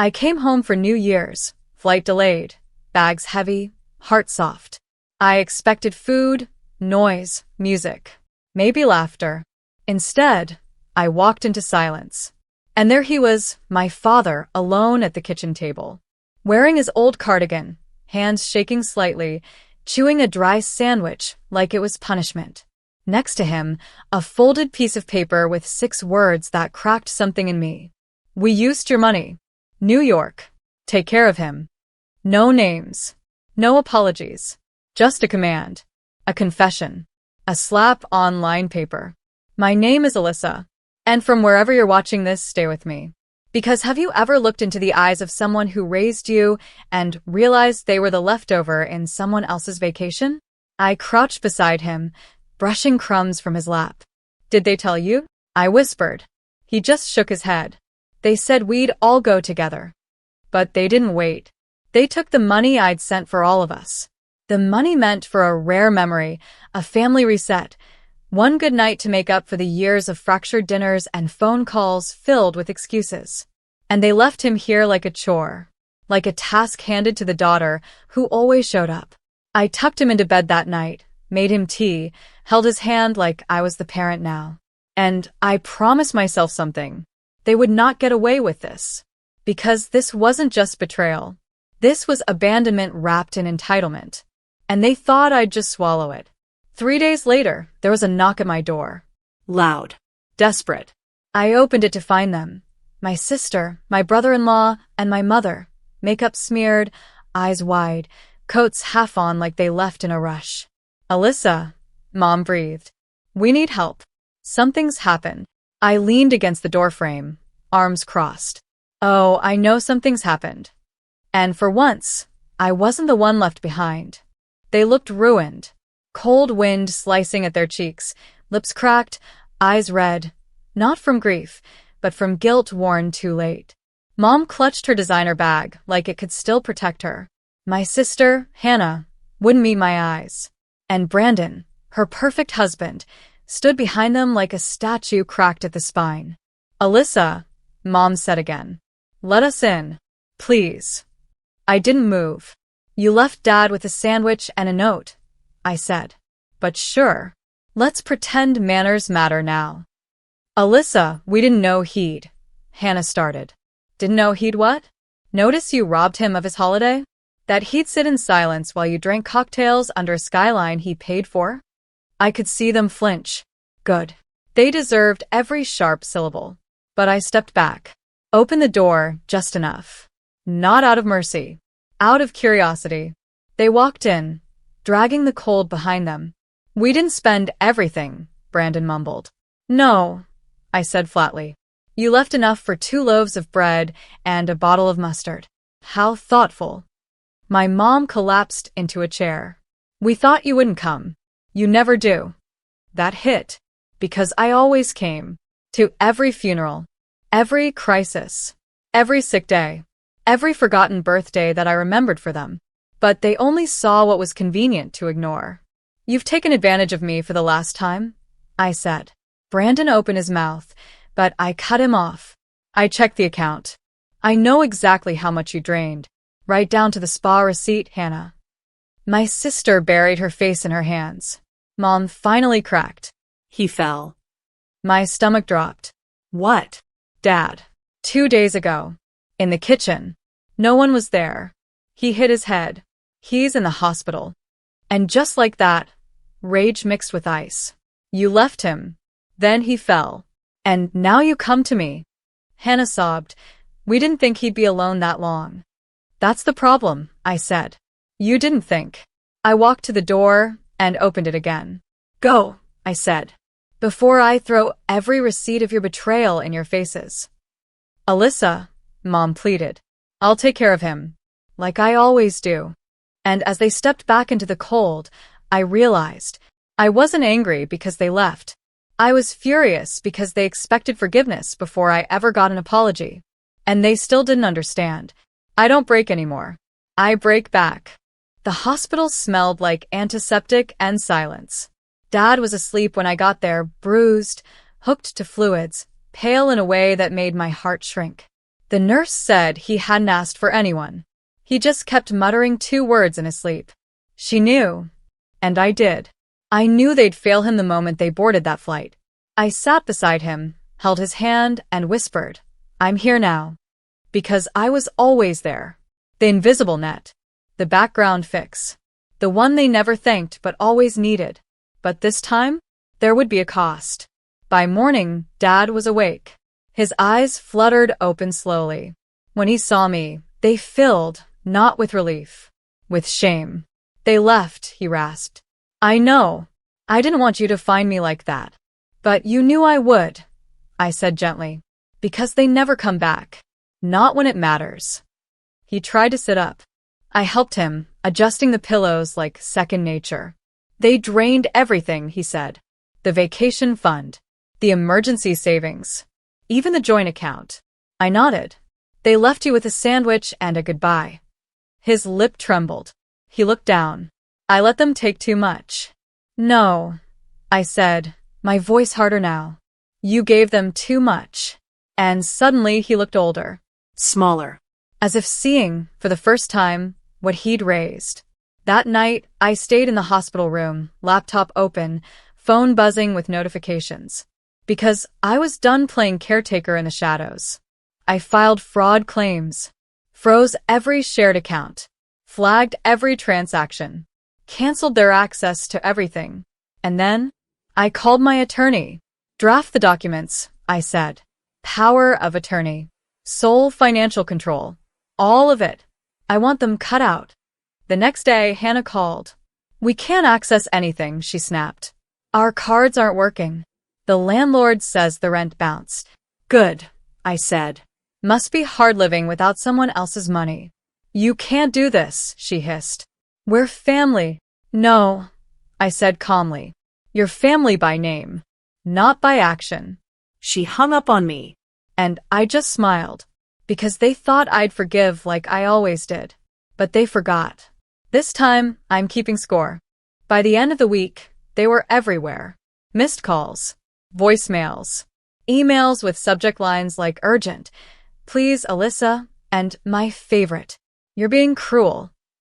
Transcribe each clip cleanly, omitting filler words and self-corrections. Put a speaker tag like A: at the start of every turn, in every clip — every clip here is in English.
A: I came home for New Year's, flight delayed, bags heavy, heart soft. I expected food, noise, music, maybe laughter. Instead, I walked into silence. And there he was, my father, alone at the kitchen table, wearing his old cardigan, hands shaking slightly, chewing a dry sandwich like it was punishment. Next to him, a folded piece of paper with 6 words that cracked something in me. We used your money. New York. Take care of him. No names. No apologies. Just a command. A confession. A slap on line paper. My name is Alyssa. And from wherever you're watching this, stay with me. Because have you ever looked into the eyes of someone who raised you and realized they were the leftover in someone else's vacation? I crouched beside him, brushing crumbs from his lap. Did they tell you? I whispered. He just shook his head. They said we'd all go together. But they didn't wait. They took the money I'd sent for all of us. The money meant for a rare memory, a family reset, one good night to make up for the years of fractured dinners and phone calls filled with excuses. And they left him here like a chore, like a task handed to the daughter who always showed up. I tucked him into bed that night, made him tea, held his hand like I was the parent now. And I promised myself something. They would not get away with this. Because this wasn't just betrayal. This was abandonment wrapped in entitlement. And they thought I'd just swallow it. 3 days later, there was a knock at my door. Loud. Desperate. I opened it to find them. My sister, my brother-in-law, and my mother. Makeup smeared, eyes wide, coats half on like they left in a rush. Alyssa, Mom breathed. We need help. Something's happened. I leaned against the doorframe, arms crossed. Oh, I know something's happened. And for once, I wasn't the one left behind. They looked ruined. Cold wind slicing at their cheeks, lips cracked, eyes red. Not from grief, but from guilt worn too late. Mom clutched her designer bag like it could still protect her. My sister, Hannah, wouldn't meet my eyes. And Brandon, her perfect husband, stood behind them like a statue cracked at the spine. Alyssa, Mom said again. Let us in. Please. I didn't move. You left Dad with a sandwich and a note, I said. But sure. Let's pretend manners matter now. Alyssa, we didn't know he'd. Hannah started. Didn't know he'd what? Notice you robbed him of his holiday? That he'd sit in silence while you drank cocktails under a skyline he paid for? I could see them flinch. Good. They deserved every sharp syllable. But I stepped back. Opened the door just enough. Not out of mercy. Out of curiosity. They walked in, dragging the cold behind them. We didn't spend everything, Brandon mumbled. No, I said flatly. You left enough for 2 loaves of bread and a bottle of mustard. How thoughtful. My mom collapsed into a chair. We thought you wouldn't come. You never do. That hit. Because I always came. To every funeral. Every crisis. Every sick day. Every forgotten birthday that I remembered for them. But they only saw what was convenient to ignore. You've taken advantage of me for the last time, I said. Brandon opened his mouth, but I cut him off. I checked the account. I know exactly how much you drained. Right down to the spa receipt, Hannah. My sister buried her face in her hands. Mom finally cracked. He fell. My stomach dropped. What? Dad. 2 days ago. In the kitchen. No one was there. He hit his head. He's in the hospital. And just like that, rage mixed with ice. You left him. Then he fell. And now you come to me. Hannah sobbed. We didn't think he'd be alone that long. That's the problem, I said. You didn't think. I walked to the door and opened it again. Go, I said, before I throw every receipt of your betrayal in your faces. Alyssa, Mom pleaded. I'll take care of him. Like I always do. And as they stepped back into the cold, I realized I wasn't angry because they left. I was furious because they expected forgiveness before I ever got an apology. And they still didn't understand. I don't break anymore. I break back. The hospital smelled like antiseptic and silence. Dad was asleep when I got there, bruised, hooked to fluids, pale in a way that made my heart shrink. The nurse said he hadn't asked for anyone. He just kept muttering 2 words in his sleep. She knew. And I did. I knew they'd fail him the moment they boarded that flight. I sat beside him, held his hand, and whispered, "I'm here now." Because I was always there. The invisible net. The background fix. The one they never thanked but always needed. But this time, there would be a cost. By morning, Dad was awake. His eyes fluttered open slowly. When he saw me, they filled, not with relief, with shame. "They left," he rasped. "I know. I didn't want you to find me like that. But you knew I would," I said gently. "Because they never come back. Not when it matters." He tried to sit up. I helped him, adjusting the pillows like second nature. "They drained everything," he said. "The vacation fund, the emergency savings, even the joint account." I nodded. "They left you with a sandwich and a goodbye." His lip trembled. He looked down. "I let them take too much." "No," I said, my voice harder now. "You gave them too much." And suddenly he looked older. Smaller. As if seeing, for the first time, what he'd raised. That night, I stayed in the hospital room, laptop open, phone buzzing with notifications. Because I was done playing caretaker in the shadows. I filed fraud claims, froze every shared account, flagged every transaction, canceled their access to everything. And then, I called my attorney. "Draft the documents," I said. "Power of attorney. Sole financial control. All of it. I want them cut out." The next day, Hannah called. "We can't access anything," she snapped. "Our cards aren't working. The landlord says the rent bounced." "Good," I said. "Must be hard living without someone else's money." "You can't do this," she hissed. "We're family." "No," I said calmly. "You're family by name, not by action." She hung up on me. And I just smiled. Because they thought I'd forgive like I always did. But they forgot. This time, I'm keeping score. By the end of the week, they were everywhere. Missed calls, voicemails, emails with subject lines like urgent, "Please, Alyssa," and my favorite, "You're being cruel."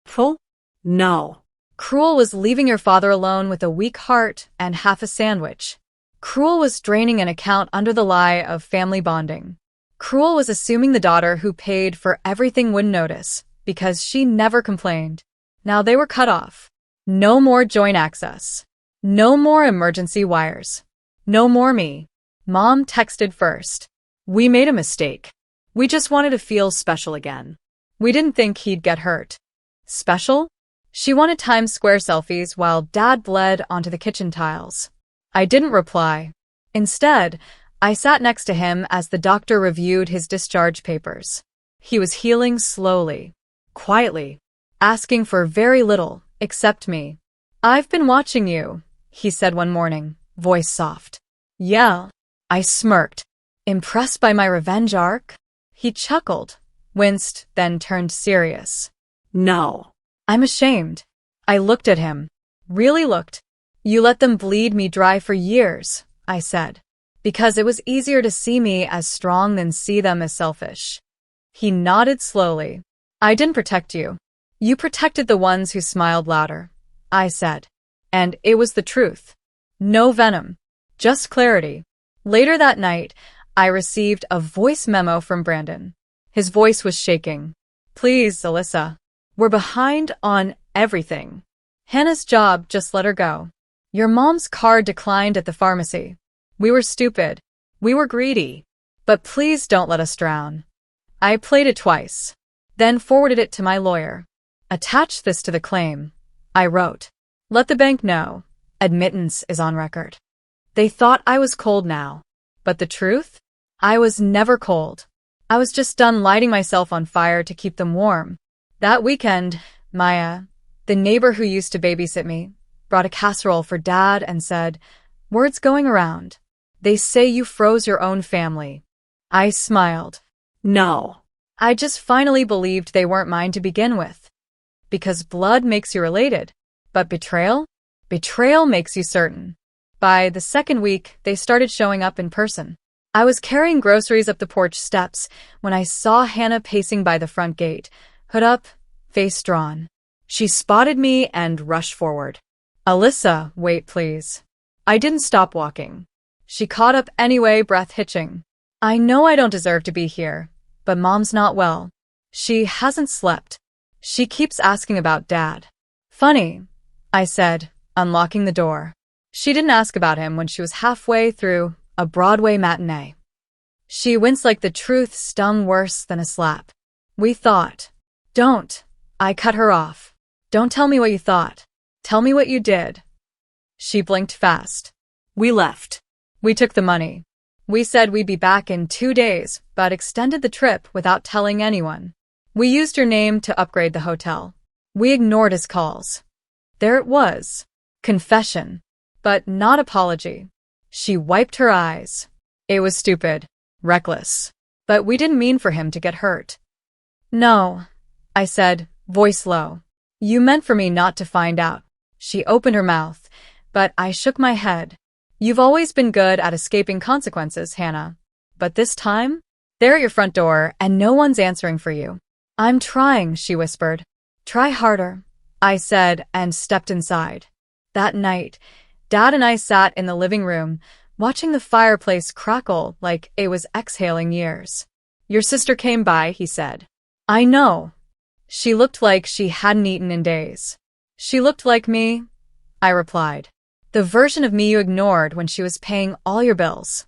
A: Full? No. Cruel was leaving your father alone with a weak heart and half a sandwich. Cruel was draining an account under the lie of family bonding. Cruel was assuming the daughter who paid for everything wouldn't notice, because she never complained. Now they were cut off. No more joint access. No more emergency wires. No more me. Mom texted first. "We made a mistake. We just wanted to feel special again. We didn't think he'd get hurt." Special? She wanted Times Square selfies while Dad bled onto the kitchen tiles. I didn't reply. Instead, I sat next to him as the doctor reviewed his discharge papers. He was healing slowly, quietly, asking for very little, except me. "I've been watching you," he said one morning, voice soft. "Yeah." I smirked. "Impressed by my revenge arc?" He chuckled, winced, then turned serious. "No." "I'm ashamed." I looked at him. Really looked. "You let them bleed me dry for years," I said. "Because it was easier to see me as strong than see them as selfish." He nodded slowly. "I didn't protect you. You protected the ones who smiled louder," I said. And it was the truth. No venom. Just clarity. Later that night, I received a voice memo from Brandon. His voice was shaking. "Please, Alyssa. We're behind on everything. Hannah's job just let her go. Your mom's card declined at the pharmacy. We were stupid. We were greedy. But please don't let us drown." I played it twice, then forwarded it to my lawyer. "Attach this to the claim," I wrote. "Let the bank know. Admittance is on record." They thought I was cold now. But the truth? I was never cold. I was just done lighting myself on fire to keep them warm. That weekend, Maya, the neighbor who used to babysit me, brought a casserole for Dad and said, "Word's going around. They say you froze your own family." I smiled. No. I just finally believed they weren't mine to begin with. Because blood makes you related. But betrayal? Betrayal makes you certain. By the second week, they started showing up in person. I was carrying groceries up the porch steps when I saw Hannah pacing by the front gate, hood up, face drawn. She spotted me and rushed forward. "Alyssa, wait please." I didn't stop walking. She caught up anyway, breath hitching. "I know I don't deserve to be here, but Mom's not well. She hasn't slept. She keeps asking about Dad." "Funny," I said, unlocking the door. She didn't ask about him when she was halfway through a Broadway matinee. She winced like the truth stung worse than a slap. "We thought." "Don't." I cut her off. "Don't tell me what you thought. Tell me what you did." She blinked fast. "We left. We took the money. We said we'd be back in 2 days, but extended the trip without telling anyone. We used your name to upgrade the hotel. We ignored his calls." There it was. Confession. But not apology. She wiped her eyes. "It was stupid. Reckless. But we didn't mean for him to get hurt." "No," I said, voice low. "You meant for me not to find out." She opened her mouth, but I shook my head. "You've always been good at escaping consequences, Hannah. But this time? They're at your front door, and no one's answering for you." "I'm trying," she whispered. "Try harder," I said, and stepped inside. That night, Dad and I sat in the living room, watching the fireplace crackle like it was exhaling years. "Your sister came by," he said. "I know." She looked like she hadn't eaten in days. "She looked like me," I replied. "The version of me you ignored when she was paying all your bills."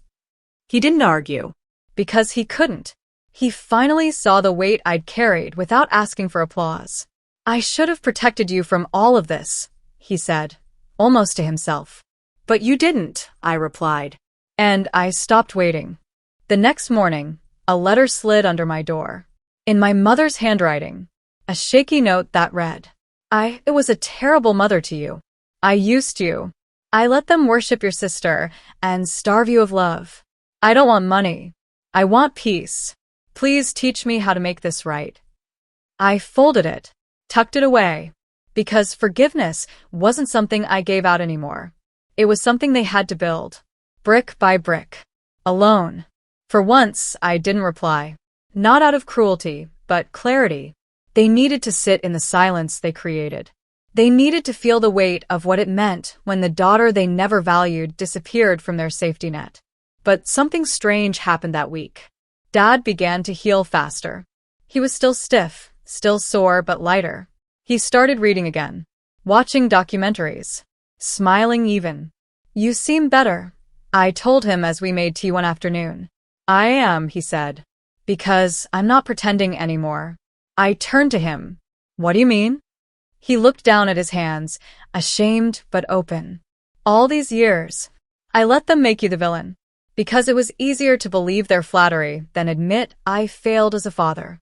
A: He didn't argue. Because he couldn't. He finally saw the weight I'd carried without asking for applause. "I should have protected you from all of this," he said, almost to himself. "But you didn't," I replied. And I stopped waiting. The next morning, a letter slid under my door. In my mother's handwriting, a shaky note that read, It was a terrible mother to you. I used you. I let them worship your sister and starve you of love. I don't want money. I want peace. Please teach me how to make this right." I folded it, tucked it away, because forgiveness wasn't something I gave out anymore. It was something they had to build, brick by brick, alone. For once, I didn't reply. Not out of cruelty, but clarity. They needed to sit in the silence they created. They needed to feel the weight of what it meant when the daughter they never valued disappeared from their safety net. But something strange happened that week. Dad began to heal faster. He was still stiff, still sore, but lighter. He started reading again, watching documentaries, smiling even. "You seem better," I told him as we made tea one afternoon. "I am," he said, "because I'm not pretending anymore." I turned to him. "What do you mean?" He looked down at his hands, ashamed but open. "All these years, I let them make you the villain, because it was easier to believe their flattery than admit I failed as a father."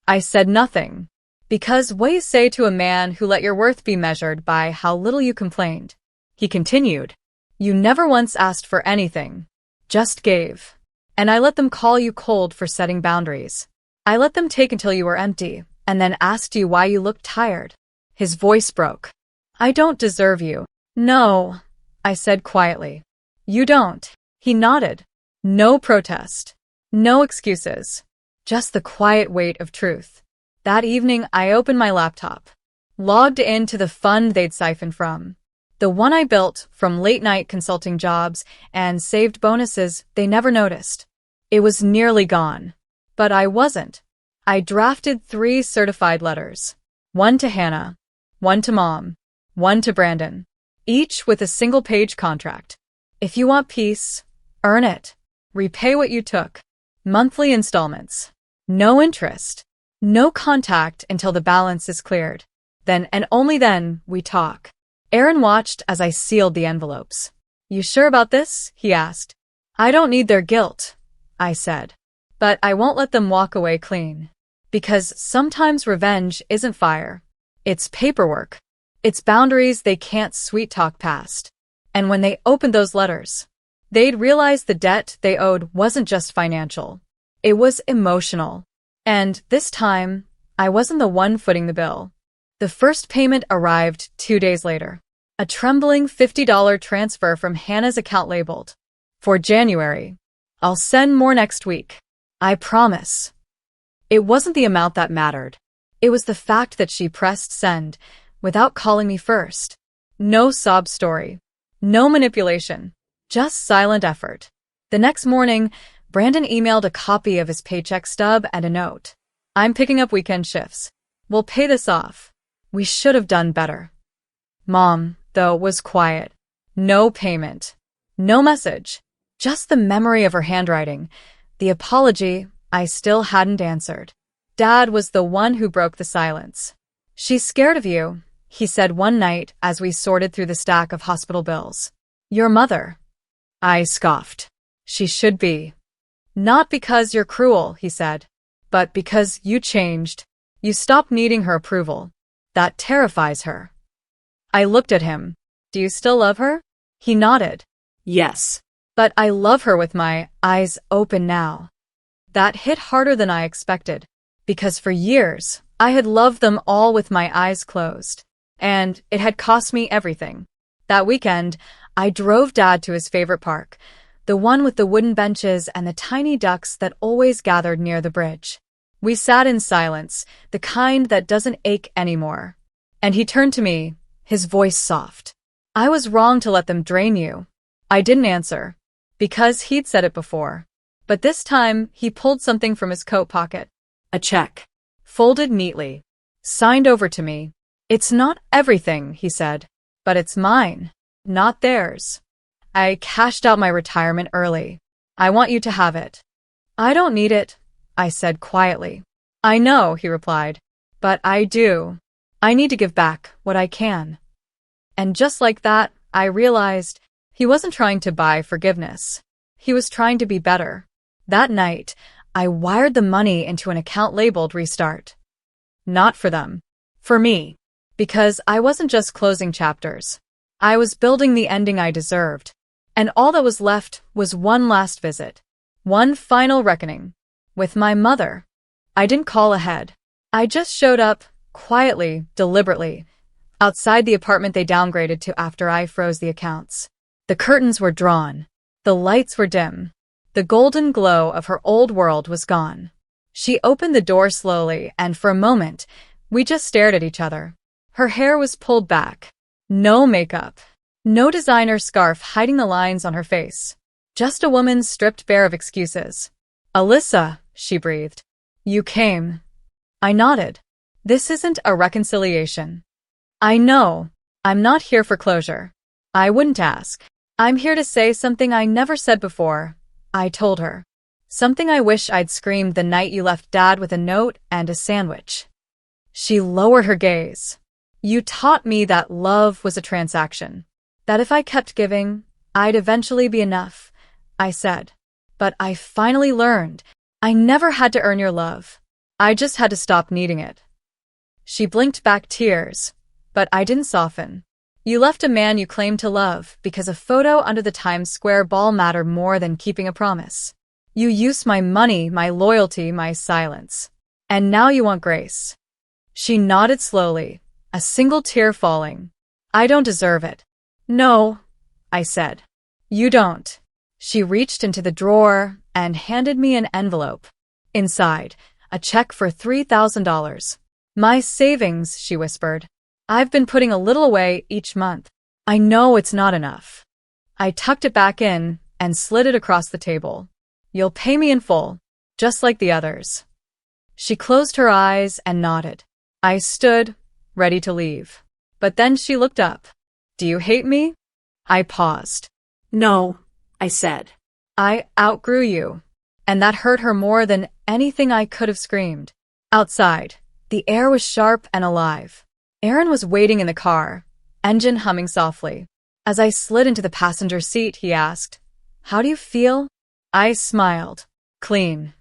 A: I said nothing, because what do you say to a man who let your worth be measured by how little you complained? He continued, "You never once asked for anything, just gave. And I let them call you cold for setting boundaries. I let them take until you were empty, and then asked you why you looked tired." His voice broke. "I don't deserve you." "No," I said quietly. "You don't." He nodded. No protest. No excuses. Just the quiet weight of truth. That evening, I opened my laptop, logged into the fund they'd siphoned from. The one I built from late-night consulting jobs and saved bonuses they never noticed. It was nearly gone. But I wasn't. I drafted 3 certified letters. One to Hannah, one to Mom, one to Brandon, each with a single-page contract. If you want peace, earn it. Repay what you took. Monthly installments. No interest. No contact until the balance is cleared. Then and only then we talk. Aaron watched as I sealed the envelopes. "You sure about this?" he asked. "I don't need their guilt," I said. "But I won't let them walk away clean. Because sometimes revenge isn't fire. It's paperwork. It's boundaries they can't sweet-talk past." And when they opened those letters, they'd realize the debt they owed wasn't just financial. It was emotional. And this time, I wasn't the one footing the bill. The first payment arrived 2 days later. A trembling $50 transfer from Hannah's account labeled, "For January." I'll send more next week. I promise. It wasn't the amount that mattered. It was the fact that she pressed send without calling me first. No sob story. No manipulation. Just silent effort. The next morning, Brandon emailed a copy of his paycheck stub and a note. I'm picking up weekend shifts. We'll pay this off. We should have done better. Mom, though, was quiet. No payment. No message. Just the memory of her handwriting. The apology I still hadn't answered. Dad was the one who broke the silence. She's scared of you, he said one night as we sorted through the stack of hospital bills. Your mother. I scoffed. She should be. Not because you're cruel, he said, but because you changed. You stopped needing her approval. That terrifies her. I looked at him. Do you still love her? He nodded. Yes. But I love her with my eyes open now. That hit harder than I expected, because for years, I had loved them all with my eyes closed. And it had cost me everything. That weekend, I drove Dad to his favorite park, the one with the wooden benches and the tiny ducks that always gathered near the bridge. We sat in silence, the kind that doesn't ache anymore. And he turned to me, his voice soft. I was wrong to let them drain you. I didn't answer, because he'd said it before. But this time, he pulled something from his coat pocket. A check. Folded neatly. Signed over to me. It's not everything, he said, but it's mine, not theirs. I cashed out my retirement early. I want you to have it. I don't need it, I said quietly. I know, he replied, but I do. I need to give back what I can. And just like that, I realized he wasn't trying to buy forgiveness. He was trying to be better. That night, I wired the money into an account labeled Restart. Not for them. For me. Because I wasn't just closing chapters. I was building the ending I deserved. And all that was left was one last visit. One final reckoning. With my mother. I didn't call ahead. I just showed up, quietly, deliberately, outside the apartment they downgraded to after I froze the accounts. The curtains were drawn. The lights were dim. The golden glow of her old world was gone. She opened the door slowly, and for a moment, we just stared at each other. Her hair was pulled back. No makeup. No designer scarf hiding the lines on her face. Just a woman stripped bare of excuses. Alyssa, she breathed. You came. I nodded. This isn't a reconciliation. I know. I'm not here for closure. I wouldn't ask. I'm here to say something I never said before, I told her. Something I wish I'd screamed the night you left Dad with a note and a sandwich. She lowered her gaze. You taught me that love was a transaction. That if I kept giving, I'd eventually be enough, I said. But I finally learned I never had to earn your love. I just had to stop needing it. She blinked back tears, but I didn't soften. You left a man you claimed to love because a photo under the Times Square ball mattered more than keeping a promise. You used my money, my loyalty, my silence. And now you want grace. She nodded slowly, a single tear falling. I don't deserve it. No, I said. You don't. She reached into the drawer and handed me an envelope. Inside, a check for $3,000. My savings, she whispered. I've been putting a little away each month. I know it's not enough. I tucked it back in and slid it across the table. You'll pay me in full, just like the others. She closed her eyes and nodded. I stood, ready to leave. But then she looked up. Do you hate me? I paused. No, I said. I outgrew you. And that hurt her more than anything I could have screamed. Outside, the air was sharp and alive. Aaron was waiting in the car, engine humming softly. As I slid into the passenger seat, he asked, How do you feel? I smiled. Clean.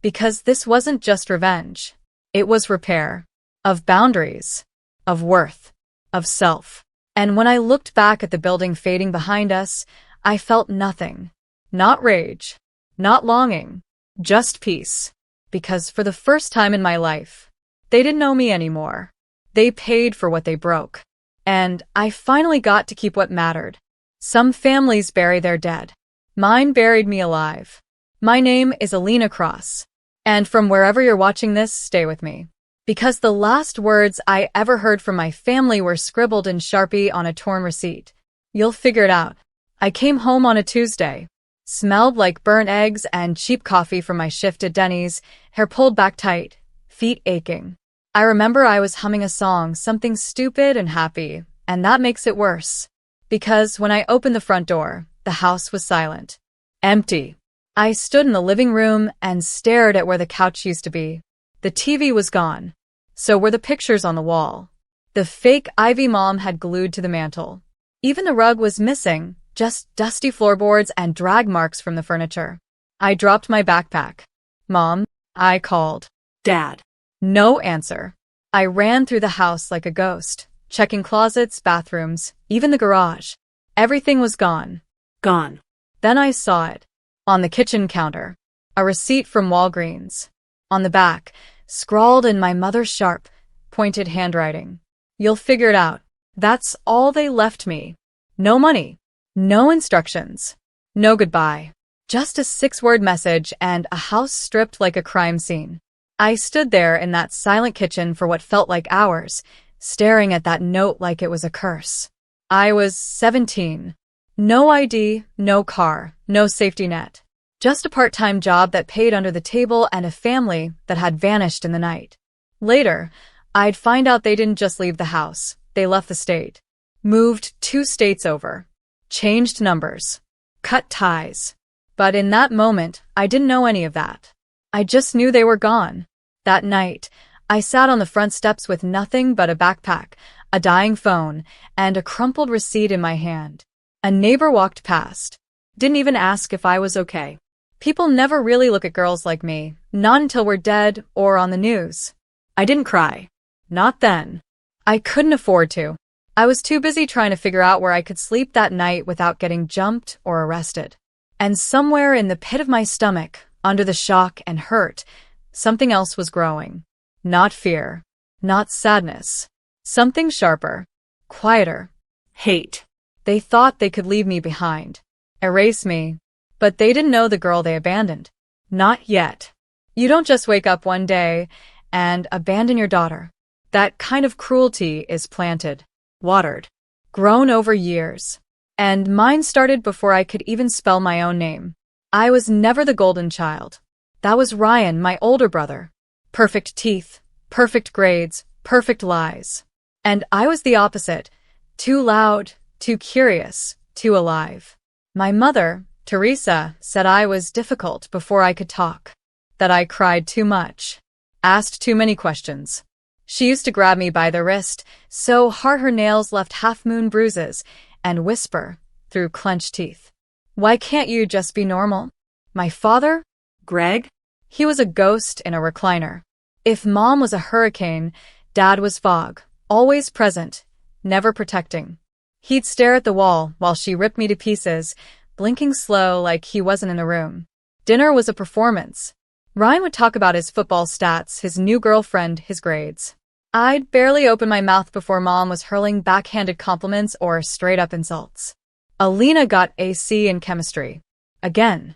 A: Because this wasn't just revenge. It was repair. Of boundaries. Of worth. Of self. And when I looked back at the building fading behind us, I felt nothing. Not rage. Not longing. Just peace. Because for the first time in my life, they didn't know me anymore. They paid for what they broke. And I finally got to keep what mattered. Some families bury their dead. Mine buried me alive. My name is Alina Cross. And from wherever you're watching this, stay with me. Because the last words I ever heard from my family were scribbled in Sharpie on a torn receipt. You'll figure it out. I came home on a Tuesday. Smelled like burnt eggs and cheap coffee from my shift at Denny's, hair pulled back tight, feet aching. I remember I was humming a song, something stupid and happy, and that makes it worse. Because when I opened the front door, the house was silent. Empty. I stood in the living room and stared at where the couch used to be. The TV was gone. So were the pictures on the wall. The fake Ivy mom had glued to the mantel. Even the rug was missing, just dusty floorboards and drag marks from the furniture. I dropped my backpack. Mom, I called.
B: Dad.
A: No answer. I ran through the house like a ghost, checking closets, bathrooms, even the garage. Everything was gone.
B: Gone.
A: Then I saw it. On the kitchen counter. A receipt from Walgreens. On the back, scrawled in my mother's sharp, pointed handwriting. You'll figure it out. That's all they left me. No money. No instructions. No goodbye. Just a 6-word message and a house stripped like a crime scene. I stood there in that silent kitchen for what felt like hours, staring at that note like it was a curse. I was 17. No ID, no car, no safety net. Just a part-time job that paid under the table and a family that had vanished in the night. Later, I'd find out they didn't just leave the house, they left the state. Moved 2 states over. Changed numbers. Cut ties. But in that moment, I didn't know any of that. I just knew they were gone. That night, I sat on the front steps with nothing but a backpack, a dying phone, and a crumpled receipt in my hand. A neighbor walked past. Didn't even ask if I was okay. People never really look at girls like me, not until we're dead or on the news. I didn't cry. Not then. I couldn't afford to. I was too busy trying to figure out where I could sleep that night without getting jumped or arrested. And somewhere in the pit of my stomach, under the shock and hurt, something else was growing. Not fear. Not sadness. Something sharper. Quieter.
B: Hate.
A: They thought they could leave me behind. Erase me. But they didn't know the girl they abandoned. Not yet. You don't just wake up one day and abandon your daughter. That kind of cruelty is planted, watered, grown over years. And mine started before I could even spell my own name. I was never the golden child. That was Ryan, my older brother. Perfect teeth, perfect grades, perfect lies. And I was the opposite. Too loud, too curious, too alive. My mother, Teresa, said I was difficult before I could talk. That I cried too much. Asked too many questions. She used to grab me by the wrist, so hard her nails left half-moon bruises, and whisper, through clenched teeth. Why can't you just be normal? My father?
B: Greg?
A: He was a ghost in a recliner. If Mom was a hurricane, Dad was fog, always present, never protecting. He'd stare at the wall while she ripped me to pieces, blinking slow like he wasn't in the room. Dinner was a performance. Ryan would talk about his football stats, his new girlfriend, his grades. I'd barely open my mouth before Mom was hurling backhanded compliments or straight-up insults. Alina got a C in chemistry. Again.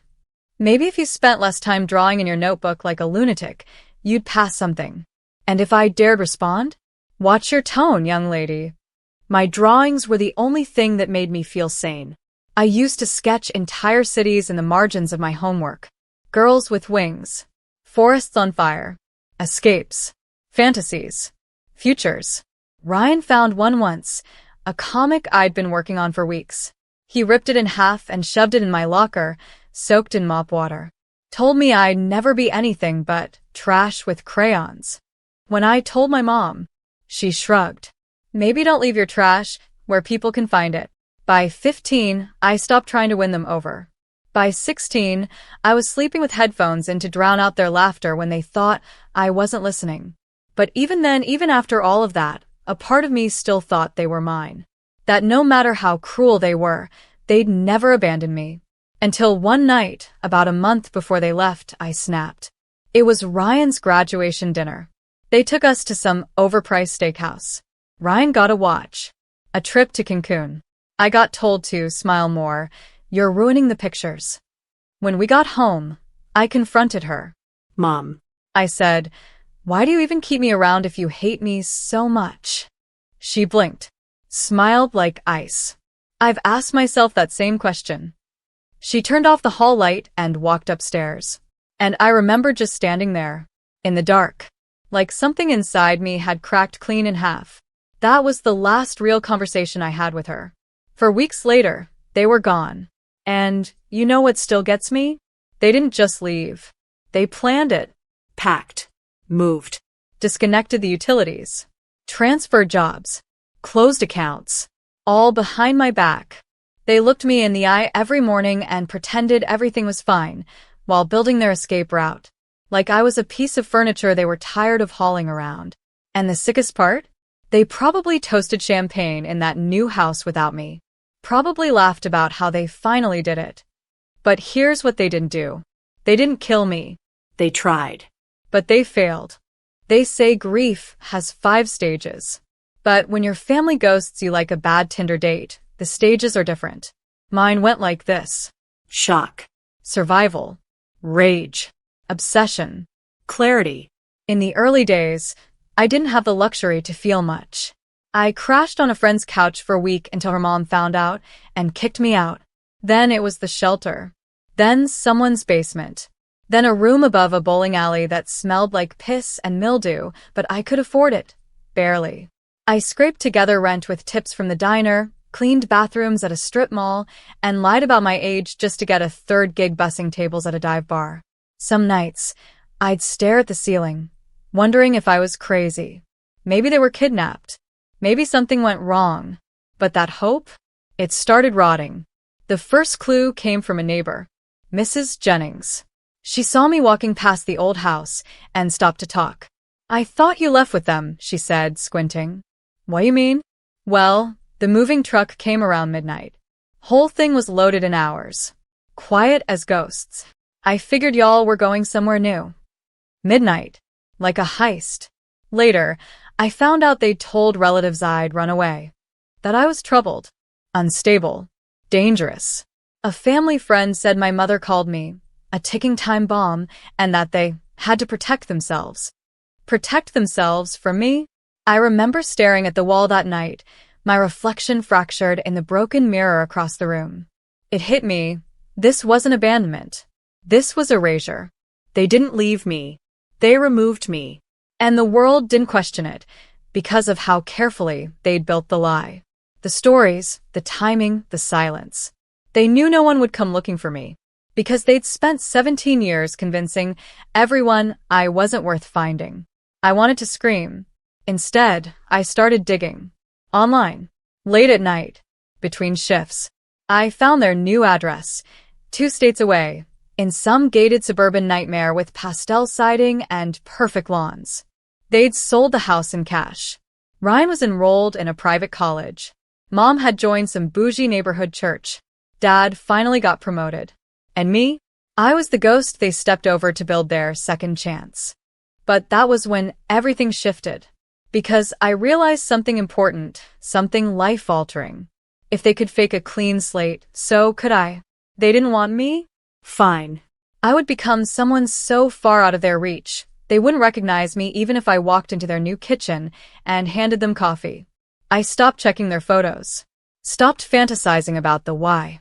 A: Maybe if you spent less time drawing in your notebook like a lunatic, you'd pass something. And if I dared respond? Watch your tone, young lady. My drawings were the only thing that made me feel sane. I used to sketch entire cities in the margins of my homework. Girls with wings. Forests on fire. Escapes. Fantasies. Futures. Ryan found one once, a comic I'd been working on for weeks. He ripped it in half and shoved it in my locker, soaked in mop water. Told me I'd never be anything but trash with crayons. When I told my mom, she shrugged. Maybe don't leave your trash where people can find it. By 15, I stopped trying to win them over. By 16, I was sleeping with headphones in to drown out their laughter when they thought I wasn't listening. But even then, even after all of that, a part of me still thought they were mine. That no matter how cruel they were, they'd never abandon me. Until one night, about a month before they left, I snapped. It was Ryan's graduation dinner. They took us to some overpriced steakhouse. Ryan got a watch. A trip to Cancun. I got told to smile more. You're ruining the pictures. When we got home, I confronted her.
B: Mom.
A: I said, "Why do you even keep me around if you hate me so much?" She blinked, smiled like ice. I've asked myself that same question. She turned off the hall light and walked upstairs. And I remember just standing there, in the dark, like something inside me had cracked clean in half. That was the last real conversation I had with her. For weeks later, they were gone. And you know what still gets me? They didn't just leave. They planned it.
B: Packed. Moved.
A: Disconnected the utilities. Transferred jobs. Closed accounts. All behind my back. They looked me in the eye every morning and pretended everything was fine, while building their escape route. Like I was a piece of furniture they were tired of hauling around. And the sickest part? They probably toasted champagne in that new house without me. Probably laughed about how they finally did it. But here's what they didn't do. They didn't kill me.
B: They tried.
A: But they failed. They say grief has 5 stages. But when your family ghosts you like a bad Tinder date, the stages are different. Mine went like this.
B: Shock.
A: Survival. Rage. Obsession.
B: Clarity.
A: In the early days, I didn't have the luxury to feel much. I crashed on a friend's couch for a week until her mom found out and kicked me out. Then it was the shelter. Then someone's basement. Then a room above a bowling alley that smelled like piss and mildew, but I could afford it. Barely. I scraped together rent with tips from the diner, cleaned bathrooms at a strip mall, and lied about my age just to get a 3rd gig bussing tables at a dive bar. Some nights, I'd stare at the ceiling, wondering if I was crazy. Maybe they were kidnapped. Maybe something went wrong. But that hope? It started rotting. The first clue came from a neighbor, Mrs. Jennings. She saw me walking past the old house and stopped to talk. "I thought you left with them," she said, squinting. "What you mean?" "Well, the moving truck came around midnight. Whole thing was loaded in hours. Quiet as ghosts. I figured y'all were going somewhere new." Midnight. Like a heist. Later, I found out they'd told relatives I'd run away. That I was troubled. Unstable. Dangerous. A family friend said my mother called me a ticking time bomb and that they had to protect themselves. Protect themselves from me? I remember staring at the wall that night, my reflection fractured in the broken mirror across the room. It hit me. This wasn't abandonment. This was erasure. They didn't leave me. They removed me. And the world didn't question it because of how carefully they'd built the lie. The stories, the timing, the silence. They knew no one would come looking for me because they'd spent 17 years convincing everyone I wasn't worth finding. I wanted to scream. Instead, I started digging. Online. Late at night. Between shifts. I found their new address, 2 states away, in some gated suburban nightmare with pastel siding and perfect lawns. They'd sold the house in cash. Ryan was enrolled in a private college. Mom had joined some bougie neighborhood church. Dad finally got promoted. And me? I was the ghost they stepped over to build their second chance. But that was when everything shifted. Because I realized something important, something life-altering. If they could fake a clean slate, so could I. They didn't want me? Fine. I would become someone so far out of their reach, they wouldn't recognize me even if I walked into their new kitchen and handed them coffee. I stopped checking their photos. Stopped fantasizing about the why.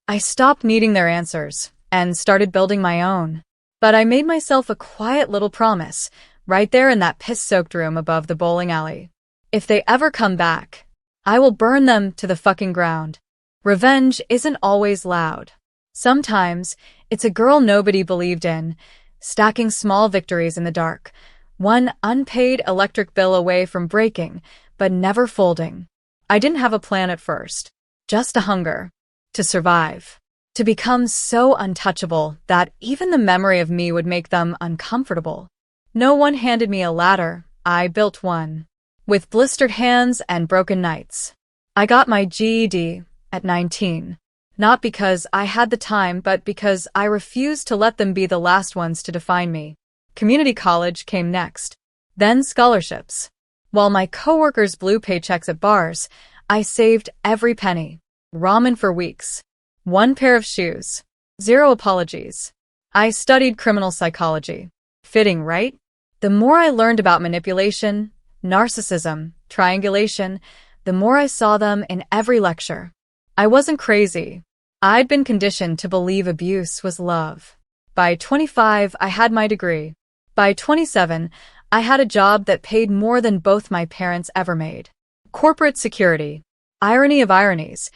A: I stopped needing their answers and started building my own. But I made myself a quiet little promise, right there in that piss-soaked room above the bowling alley. If they ever come back, I will burn them to the fucking ground. Revenge isn't always loud. Sometimes, it's a girl nobody believed in, stacking small victories in the dark, one unpaid electric bill away from breaking, but never folding. I didn't have a plan at first, just a hunger. To survive. To become so untouchable that even the memory of me would make them uncomfortable. No one handed me a ladder, I built one. With blistered hands and broken nights. I got my GED at 19. Not because I had the time, but because I refused to let them be the last ones to define me. Community college came next. Then scholarships. While my coworkers blew paychecks at bars, I saved every penny. Ramen for weeks. 1 pair of shoes. 0 apologies. I studied criminal psychology. Fitting, right? The more I learned about manipulation, narcissism, triangulation, the more I saw them in every lecture. I wasn't crazy. I'd been conditioned to believe abuse was love. By 25, I had my degree. By 27, I had a job that paid more than both my parents ever made. Corporate security. Irony of ironies.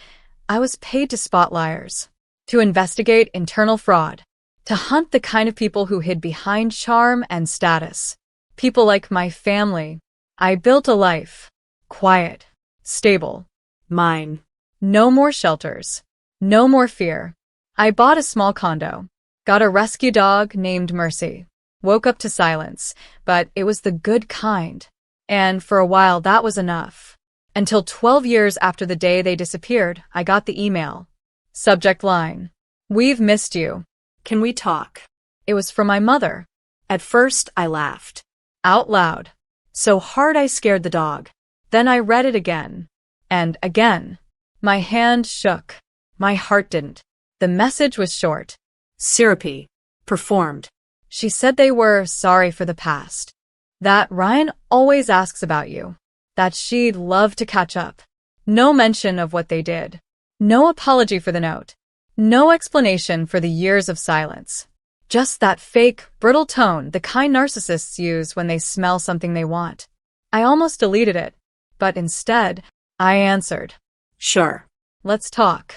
A: I was paid to spot liars, to investigate internal fraud, to hunt the kind of people who hid behind charm and status. People like my family. I built a life. Quiet. Stable.
B: Mine.
A: No more shelters. No more fear. I bought a small condo. Got a rescue dog named Mercy. Woke up to silence, but it was the good kind. And for a while that was enough. Until 12 years after the day they disappeared, I got the email. Subject line: "We've missed you.
B: Can we talk?"
A: It was from my mother.
B: At first, I laughed.
A: Out loud.
B: So hard I scared the dog.
A: Then I read it again. And again. My hand shook. My heart didn't. The message was short.
B: Syrupy. Performed.
A: She said they were sorry for the past. That Ryan always asks about you. That she'd love to catch up. No mention of what they did. No apology for the note. No explanation for the years of silence. Just that fake, brittle tone the kind narcissists use when they smell something they want. I almost deleted it, but instead, I answered.
B: Sure.
A: Let's talk.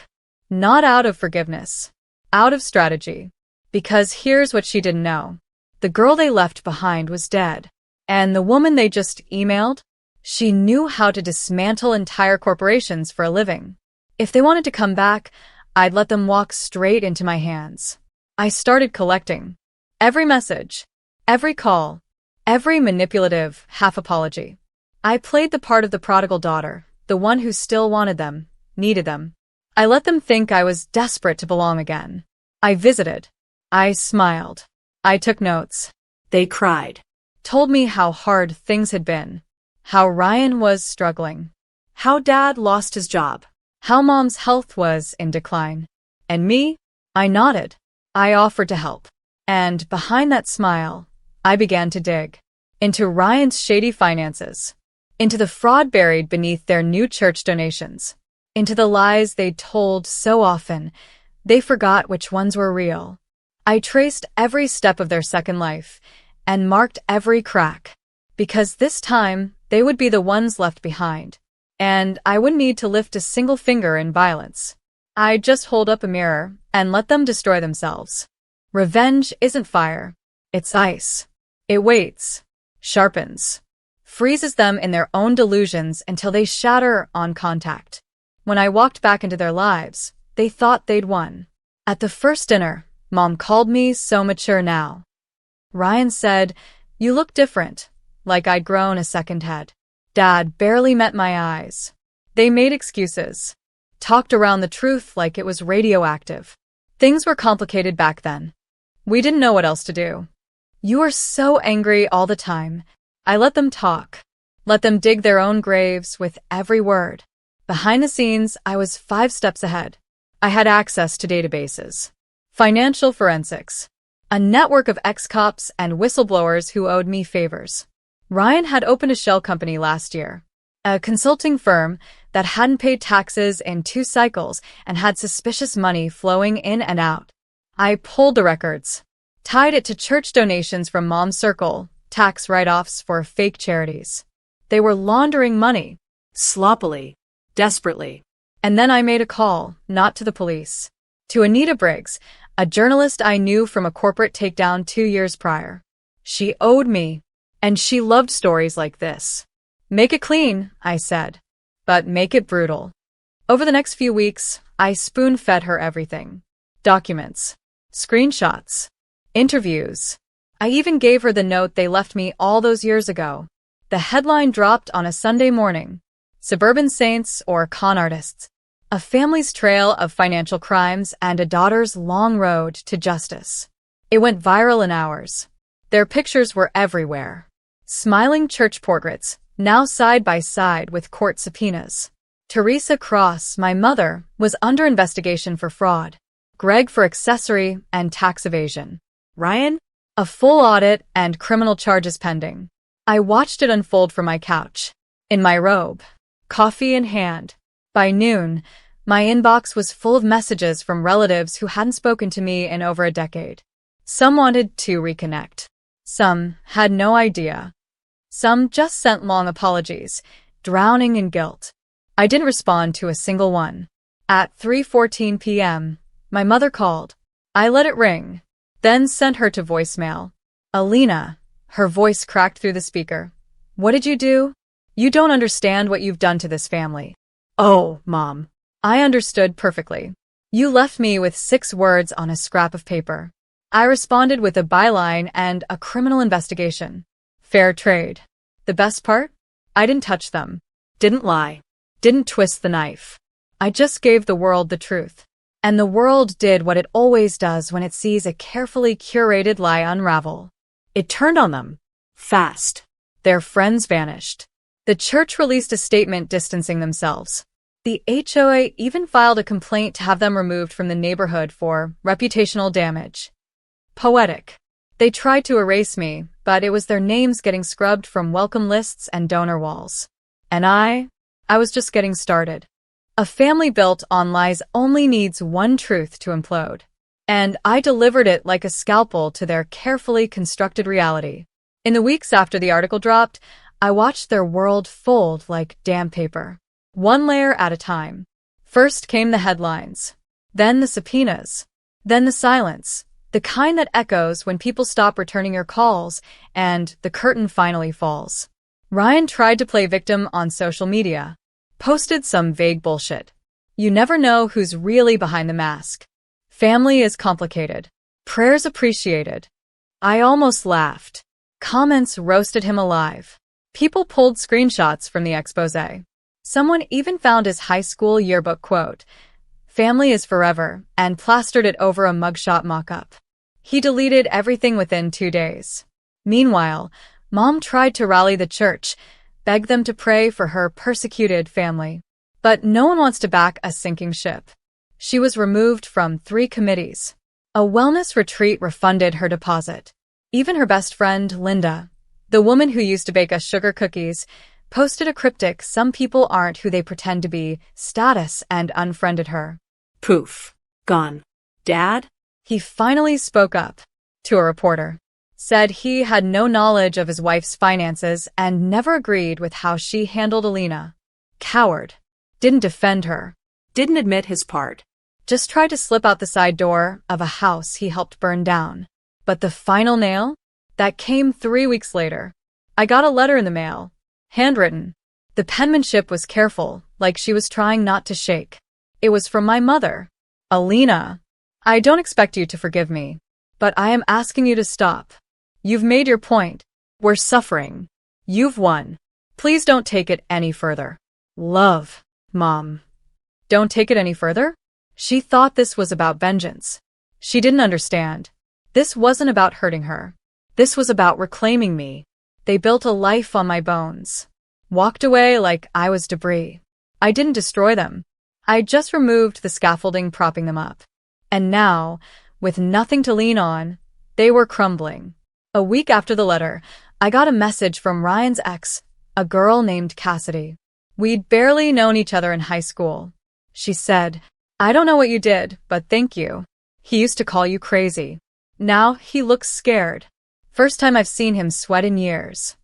A: Not out of forgiveness. Out of strategy. Because here's what she didn't know. The girl they left behind was dead. And the woman they just emailed? She knew how to dismantle entire corporations for a living. If they wanted to come back, I'd let them walk straight into my hands. I started collecting. Every message. Every call. Every manipulative half-apology. I played the part of the prodigal daughter, the one who still wanted them, needed them. I let them think I was desperate to belong again. I visited. I smiled. I took notes.
B: They cried.
A: Told me how hard things had been. How Ryan was struggling. How Dad lost his job. How Mom's health was in decline. And me? I nodded. I offered to help. And behind that smile, I began to dig. Into Ryan's shady finances. Into the fraud buried beneath their new church donations. Into the lies they'd told so often, they forgot which ones were real. I traced every step of their second life and marked every crack. Because this time, they would be the ones left behind. And I wouldn't need to lift a single finger in violence. I'd just hold up a mirror and let them destroy themselves. Revenge isn't fire. It's ice. It waits, sharpens, freezes them in their own delusions until they shatter on contact. When I walked back into their lives, they thought they'd won. At the first dinner, Mom called me so mature now. Ryan said, "You look different," like I'd grown a second head. Dad barely met my eyes. They made excuses. Talked around the truth like it was radioactive. Things were complicated back then. We didn't know what else to do. "You are so angry all the time." I let them talk. Let them dig their own graves with every word. Behind the scenes, I was 5 steps ahead. I had access to databases. Financial forensics. A network of ex-cops and whistleblowers who owed me favors. Ryan had opened a shell company last year. A consulting firm that hadn't paid taxes in 2 cycles and had suspicious money flowing in and out. I pulled the records. Tied it to church donations from Mom's circle, tax write-offs for fake charities. They were laundering money.
B: Sloppily. Desperately.
A: And then I made a call, not to the police. To Anita Briggs, a journalist I knew from a corporate takedown 2 years prior. She owed me, and she loved stories like this. "Make it clean," I said, "but make it brutal." Over the next few weeks, I spoon-fed her everything. Documents. Screenshots. Interviews. I even gave her the note they left me all those years ago. The headline dropped on a Sunday morning. Suburban saints or con artists. A family's trail of financial crimes and a daughter's long road to justice. It went viral in hours. Their pictures were everywhere. Smiling church portraits, now side by side with court subpoenas. Teresa Cross, my mother, was under investigation for fraud. Greg for accessory and tax evasion.
B: Ryan?
A: A full audit and criminal charges pending. I watched it unfold from my couch. In my robe, coffee in hand. By noon, my inbox was full of messages from relatives who hadn't spoken to me in over a decade. Some wanted to reconnect. Some had no idea. Some just sent long apologies, drowning in guilt. I didn't respond to a single one. At 3:14 p.m., my mother called. I let it ring, then sent her to voicemail. Alina, her voice cracked through the speaker. What did you do? You don't understand what you've done to this family.
B: Oh, Mom.
A: I understood perfectly. You left me with 6 words on a scrap of paper. I responded with a byline and a criminal investigation. Fair trade. The best part? I didn't touch them. Didn't lie. Didn't twist the knife. I just gave the world the truth. And the world did what it always does when it sees a carefully curated lie unravel.
B: It turned on them. Fast.
A: Their friends vanished. The church released a statement distancing themselves. The HOA even filed a complaint to have them removed from the neighborhood for reputational damage. Poetic. They tried to erase me, but it was their names getting scrubbed from welcome lists and donor walls. And I was just getting started. A family built on lies only needs one truth to implode. And I delivered it like a scalpel to their carefully constructed reality. In the weeks after the article dropped, I watched their world fold like damp paper. One layer at a time. First came the headlines. Then the subpoenas. Then the silence. The kind that echoes when people stop returning your calls and the curtain finally falls. Ryan tried to play victim on social media. Posted some vague bullshit. You never know who's really behind the mask. Family is complicated. Prayers appreciated. I almost laughed. Comments roasted him alive. People pulled screenshots from the exposé. Someone even found his high school yearbook quote, "Family is forever," and plastered it over a mugshot mock-up. He deleted everything within 2 days. Meanwhile, Mom tried to rally the church, beg them to pray for her persecuted family. But no one wants to back a sinking ship. She was removed from 3 committees. A wellness retreat refunded her deposit. Even her best friend, Linda, the woman who used to bake us sugar cookies, posted a cryptic "Some people aren't who they pretend to be" status and unfriended her.
B: Poof. Gone. Dad?
A: He finally spoke up to a reporter. Said he had no knowledge of his wife's finances and never agreed with how she handled Alina. Coward. Didn't defend her.
B: Didn't admit his part.
A: Just tried to slip out the side door of a house he helped burn down. But the final nail? That came 3 weeks later. I got a letter in the mail. Handwritten. The penmanship was careful, like she was trying not to shake. It was from my mother. Alina, I don't expect you to forgive me, but I am asking you to stop. You've made your point. We're suffering. You've won. Please don't take it any further. Love, Mom. Don't take it any further? She thought this was about vengeance. She didn't understand. This wasn't about hurting her. This was about reclaiming me. They built a life on my bones. Walked away like I was debris. I didn't destroy them. I just removed the scaffolding propping them up. And now, with nothing to lean on, they were crumbling. A week after the letter, I got a message from Ryan's ex, a girl named Cassidy. We'd barely known each other in high school. She said, "I don't know what you did, but thank you. He used to call you crazy. Now he looks scared. First time I've seen him sweat in years."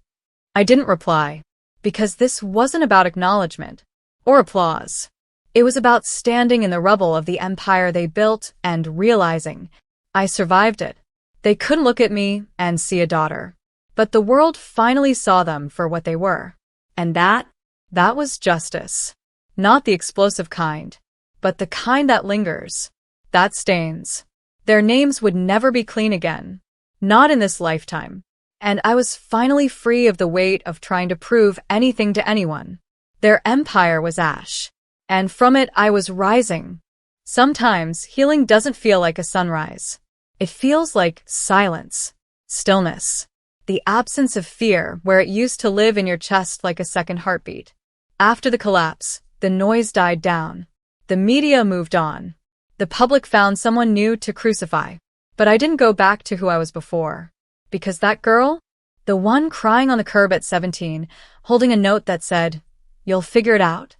A: I didn't reply, because this wasn't about acknowledgement or applause. It was about standing in the rubble of the empire they built and realizing I survived it. They couldn't look at me and see a daughter. But the world finally saw them for what they were. And that was justice. Not the explosive kind, but the kind that lingers, that stains. Their names would never be clean again. Not in this lifetime. And I was finally free of the weight of trying to prove anything to anyone. Their empire was ash. And from it I was rising. Sometimes healing doesn't feel like a sunrise. It feels like silence, stillness, the absence of fear where it used to live in your chest like a second heartbeat. After the collapse, the noise died down. The media moved on. The public found someone new to crucify. But I didn't go back to who I was before. Because that girl, the one crying on the curb at 17, holding a note that said, "You'll figure it out,"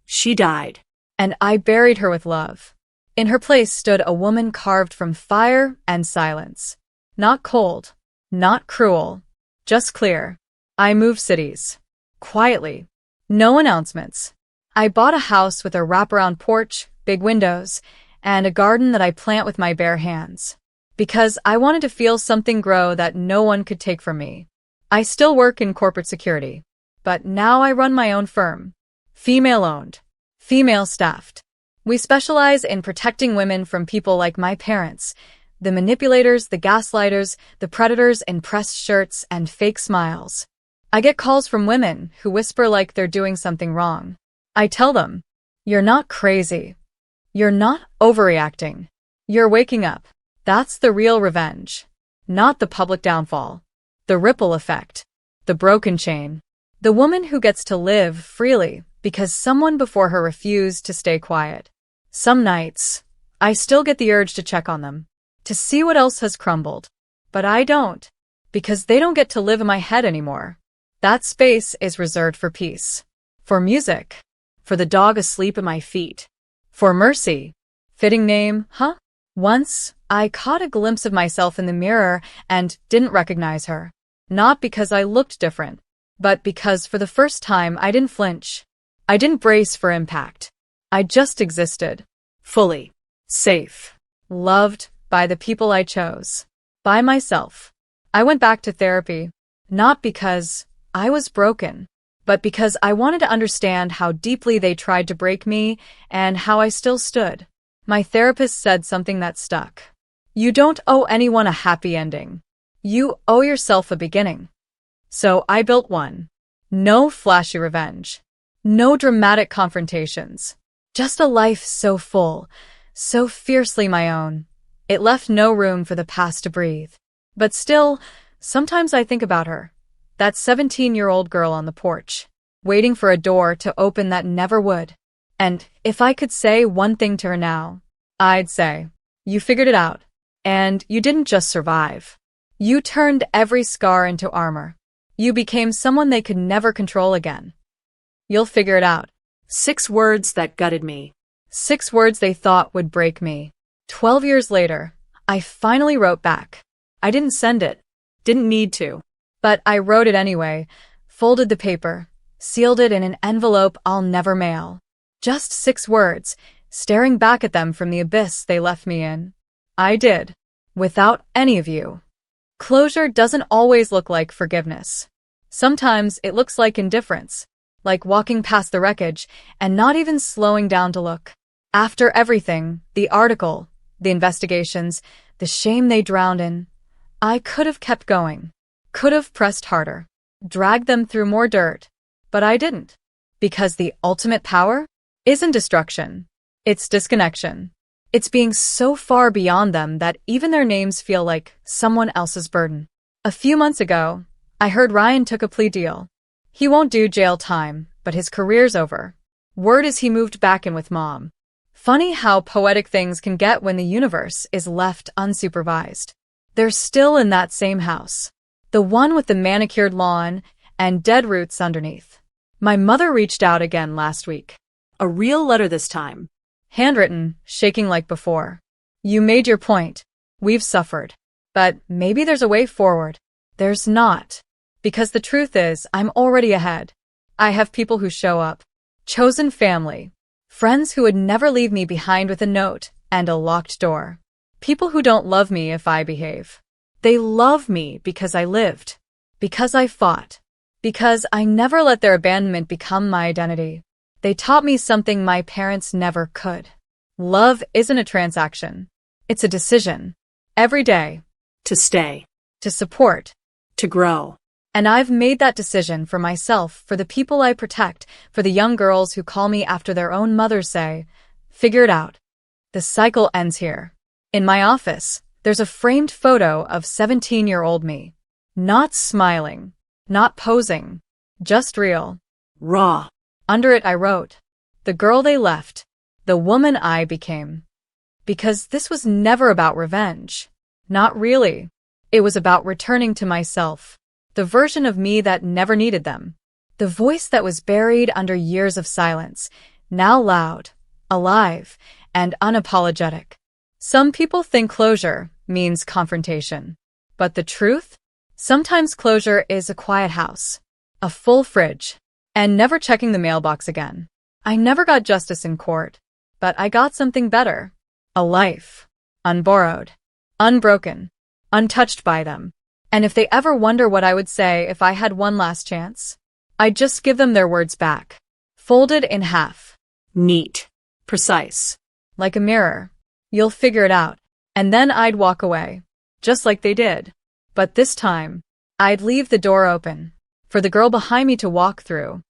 B: She died.
A: and I buried her with love. In her place stood a woman carved from fire and silence. Not cold, not cruel, just clear. I moved cities. Quietly. No announcements. I bought a house with a wraparound porch, big windows, and a garden that I plant with my bare hands. Because I wanted to feel something grow that no one could take from me. I still work in corporate security, but now I run my own firm. Female-owned, female-staffed. We specialize in protecting women from people like my parents, the manipulators, the gaslighters, the predators in pressed shirts and fake smiles. I get calls from women who whisper like they're doing something wrong. I tell them, "You're not crazy. You're not overreacting. You're waking up." That's the real revenge. Not the public downfall. The ripple effect. The broken chain. The woman who gets to live freely because someone before her refused to stay quiet. Some nights, I still get the urge to check on them, to see what else has crumbled. But I don't, because they don't get to live in my head anymore. That space is reserved for peace. For music. For the dog asleep at my feet. For mercy. Fitting name, huh? Once, I caught a glimpse of myself in the mirror and didn't recognize her. Not because I looked different, but because for the first time I didn't flinch. I didn't brace for impact. I just existed.
B: Fully. Safe.
A: Loved by the people I chose. By myself. I went back to therapy, not because I was broken, but because I wanted to understand how deeply they tried to break me and how I still stood. My therapist said something that stuck. You don't owe anyone a happy ending. You owe yourself a beginning. So I built one. No flashy revenge. No dramatic confrontations. Just a life so full, so fiercely my own. It left no room for the past to breathe. But still, sometimes I think about her. That 17-year-old girl on the porch, waiting for a door to open that never would. And if I could say one thing to her now, I'd say, you figured it out. And you didn't just survive. You turned every scar into armor. You became someone they could never control again. You'll figure it out.
B: 6 words that gutted me.
A: 6 words they thought would break me. 12 years later, I finally wrote back. I didn't send it. Didn't need to. But I wrote it anyway, folded the paper, sealed it in an envelope I'll never mail. Just 6 words, staring back at them from the abyss they left me in. I did. Without any of you. Closure doesn't always look like forgiveness. Sometimes it looks like indifference, like walking past the wreckage and not even slowing down to look. After everything, the article, the investigations, the shame they drowned in, I could have kept going, could have pressed harder, dragged them through more dirt, but I didn't. Because the ultimate power isn't destruction, it's disconnection. It's being so far beyond them that even their names feel like someone else's burden. A few months ago, I heard Ryan took a plea deal. He won't do jail time, but his career's over. Word is he moved back in with Mom. Funny how poetic things can get when the universe is left unsupervised. They're still in that same house. The one with the manicured lawn and dead roots underneath. My mother reached out again last week.
B: A real letter this time.
A: Handwritten, shaking like before. You made your point. We've suffered. But maybe there's a way forward. There's not. Because the truth is, I'm already ahead. I have people who show up. Chosen family. Friends who would never leave me behind with a note and a locked door. People who don't love me if I behave. They love me because I lived. Because I fought. Because I never let their abandonment become my identity. They taught me something my parents never could. Love isn't a transaction. It's a decision. Every day.
B: To stay.
A: To support.
B: To grow.
A: And I've made that decision for myself, for the people I protect, for the young girls who call me after their own mothers say, figure it out. The cycle ends here. In my office, there's a framed photo of 17-year-old me. Not smiling. Not posing. Just real.
B: Raw.
A: Under it I wrote, the girl they left, the woman I became. Because this was never about revenge. Not really. It was about returning to myself, the version of me that never needed them. The voice that was buried under years of silence, now loud, alive, and unapologetic. Some people think closure means confrontation. But the truth? Sometimes closure is a quiet house, a full fridge, and never checking the mailbox again. I never got justice in court, but I got something better. A life. Unborrowed. Unbroken. Untouched by them. And if they ever wonder what I would say if I had one last chance, I'd just give them their words back. Folded in half.
B: Neat. Precise.
A: Like a mirror. You'll figure it out. And then I'd walk away. Just like they did. But this time, I'd leave the door open for the girl behind me to walk through.